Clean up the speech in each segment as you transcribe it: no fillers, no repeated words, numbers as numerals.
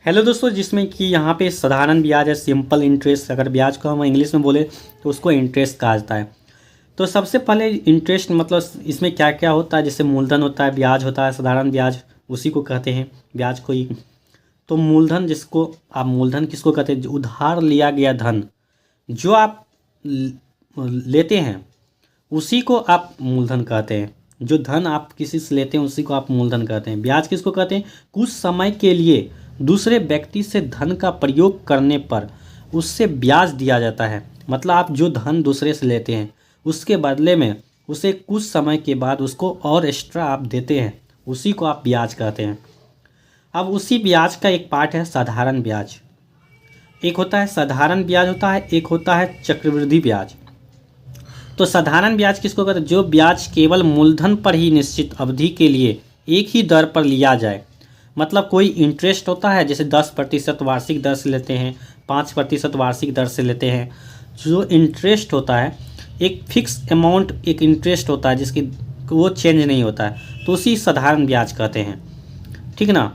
Hello दोस्तों, जिसमें कि यहाँ पे साधारण ब्याज है, सिंपल इंटरेस्ट। अगर ब्याज को हम इंग्लिश में बोले तो उसको इंटरेस्ट कहा जाता है। तो सबसे पहले इंटरेस्ट मतलब इसमें क्या क्या होता है। जैसे मूलधन होता है, ब्याज होता है, साधारण ब्याज उसी को कहते हैं, ब्याज को ही। तो मूलधन, जिसको आप मूलधन किसको कहते हैं, जो उधार लिया गया धन जो आप लेते हैं उसी को आप मूलधन कहते हैं। जो धन आप किसी से लेते हैं उसी को आप मूलधन कहते हैं। ब्याज किसको कहते हैं, कुछ समय के लिए दूसरे व्यक्ति से धन का प्रयोग करने पर उससे ब्याज दिया जाता है। मतलब आप जो धन दूसरे से लेते हैं उसके बदले में उसे कुछ समय के बाद उसको और एक्स्ट्रा आप देते हैं, उसी को आप ब्याज कहते हैं। अब उसी ब्याज का एक पार्ट है साधारण ब्याज। एक होता है साधारण ब्याज होता है, एक होता है चक्रवृद्धि ब्याज। तो साधारण ब्याज किसको कहते हैं, जो ब्याज केवल मूलधन पर ही निश्चित अवधि के लिए एक ही दर पर लिया जाए। मतलब कोई इंटरेस्ट होता है, जैसे 10% वार्षिक दर से लेते हैं, 5% वार्षिक दर से लेते हैं। जो इंटरेस्ट होता है एक फिक्स अमाउंट, एक इंटरेस्ट होता है जिसकी वो चेंज नहीं होता है, तो उसी साधारण ब्याज कहते हैं। ठीक ना।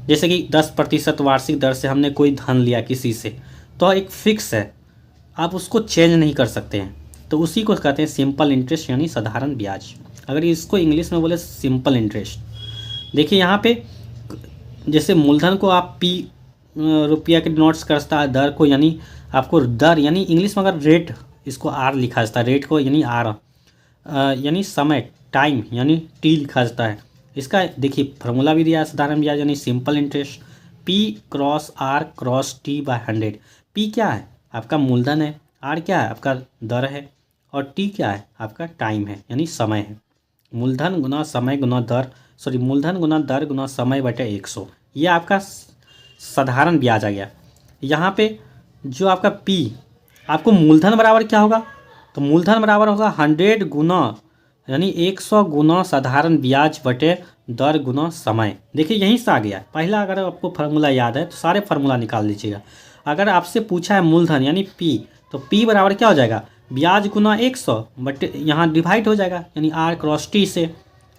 जैसे कि 10% वार्षिक दर से हमने कोई धन लिया किसी से, तो एक फिक्स है, आप उसको चेंज नहीं कर सकते हैं, तो उसी को कहते हैं सिंपल इंटरेस्ट यानी साधारण ब्याज। अगर इसको इंग्लिश में बोले सिंपल इंटरेस्ट। देखिए यहाँ पे जैसे मूलधन को आप पी रुपया के नोट्स करता है, दर को यानी आपको दर यानी इंग्लिश में अगर रेट, इसको आर लिखा जाता है, रेट को यानी आर यानी समय, टाइम यानी टी लिखा जाता है। इसका देखिए फार्मूला भी दिया है साधारण ब्याज यानी simple interest, P cross R cross T by 100। P क्या है, आपका मूलधन है, आर क्या है, आपका दर है, और टी क्या है, आपका टाइम है यानी समय है। मूलधन गुना समय गुना दर, मूलधन गुना दर गुना समय बटे 100, ये आपका साधारण ब्याज आ गया। यहाँ पे जो आपका पी, आपको मूलधन बराबर क्या होगा, तो मूलधन बराबर होगा 100 गुना यानी 100 गुना साधारण ब्याज बटे दर गुना समय। देखिए यहीं से आ गया पहला। अगर आपको फार्मूला याद है तो सारे फार्मूला निकाल लीजिएगा। अगर आपसे पूछा है मूलधन यानी पी, तो पी बराबर क्या हो जाएगा, ब्याज गुना 100 बट यहाँ डिवाइड हो जाएगा यानी आर क्रॉस टी से,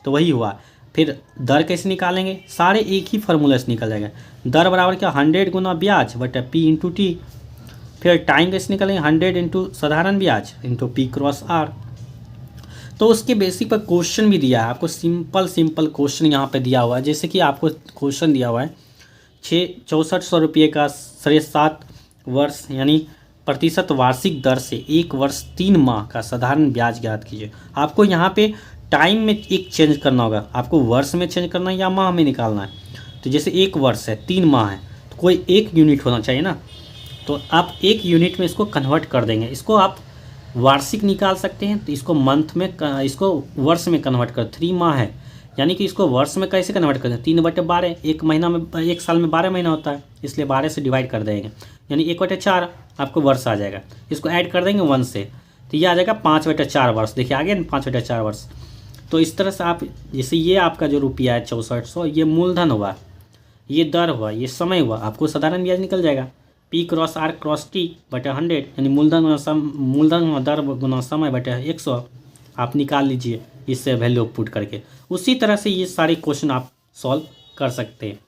तो वही हुआ। फिर दर कैसे निकालेंगे, सारे एक ही फार्मूला से निकल जाएगा। दर बराबर क्या, 100 गुना ब्याज बटे पी इंटू टी। फिर टाइम कैसे निकालेंगे, 100 इंटू साधारण ब्याज इंटू पी क्रॉस आर। तो उसके बेसिक पर क्वेश्चन भी दिया है आपको, सिंपल क्वेश्चन यहाँ पे दिया हुआ है। जैसे कि आपको क्वेश्चन दिया हुआ है 6400 रुपये का 7.5 वर्ष यानी प्रतिशत वार्षिक दर से 1 वर्ष 3 माह का साधारण ब्याज ज्ञात कीजिए। आपको यहाँ पे टाइम में एक चेंज करना होगा, आपको वर्ष में चेंज करना है या माह में निकालना है। तो जैसे 1 वर्ष है, 3 माह है, तो कोई एक यूनिट होना चाहिए ना, तो आप 1 यूनिट में इसको कन्वर्ट कर देंगे। इसको आप वार्षिक निकाल सकते हैं, तो इसको मंथ में, इसको वर्ष में कन्वर्ट कर, 3 माह है यानी कि इसको वर्ष में कैसे कन्वर्ट करें, 3/12। एक महीना में, एक साल में 12 महीना होता है, इसलिए 12 से डिवाइड कर देंगे यानी 1/4 आपको वर्ष आ जाएगा। इसको ऐड कर देंगे 1 से, तो ये आ जाएगा 5/4 वर्ष। देखिए आ गया ना 5/4 वर्ष। तो इस तरह से आप, जैसे ये आपका जो रुपया है 6400, ये मूलधन हुआ, ये दर हुआ, ये समय हुआ, आपको साधारण ब्याज निकल जाएगा। P cross R cross T बटे 100 यानी मूलधन गुना दर गुना समय बटे 100, आप निकाल लीजिए इससे वैल्यू पुट करके। उसी तरह से ये सारे क्वेश्चन आप सॉल्व कर सकते हैं।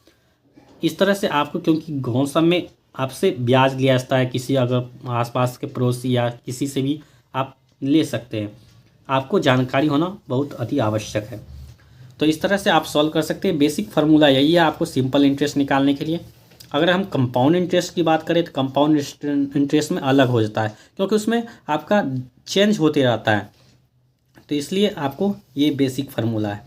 इस तरह से आपको, क्योंकि गाँव सब में आपसे ब्याज लिया जाता है, किसी अगर आसपास के पड़ोसी या किसी से भी आप ले सकते हैं, आपको जानकारी होना बहुत अति आवश्यक है। तो इस तरह से आप सॉल्व कर सकते हैं। बेसिक फार्मूला यही है आपको सिंपल इंटरेस्ट निकालने के लिए। अगर हम कंपाउंड इंटरेस्ट की बात करें तो कंपाउंड इंटरेस्ट में अलग हो जाता है, क्योंकि उसमें आपका चेंज होते रहता है, तो इसलिए आपको ये बेसिक फार्मूला है।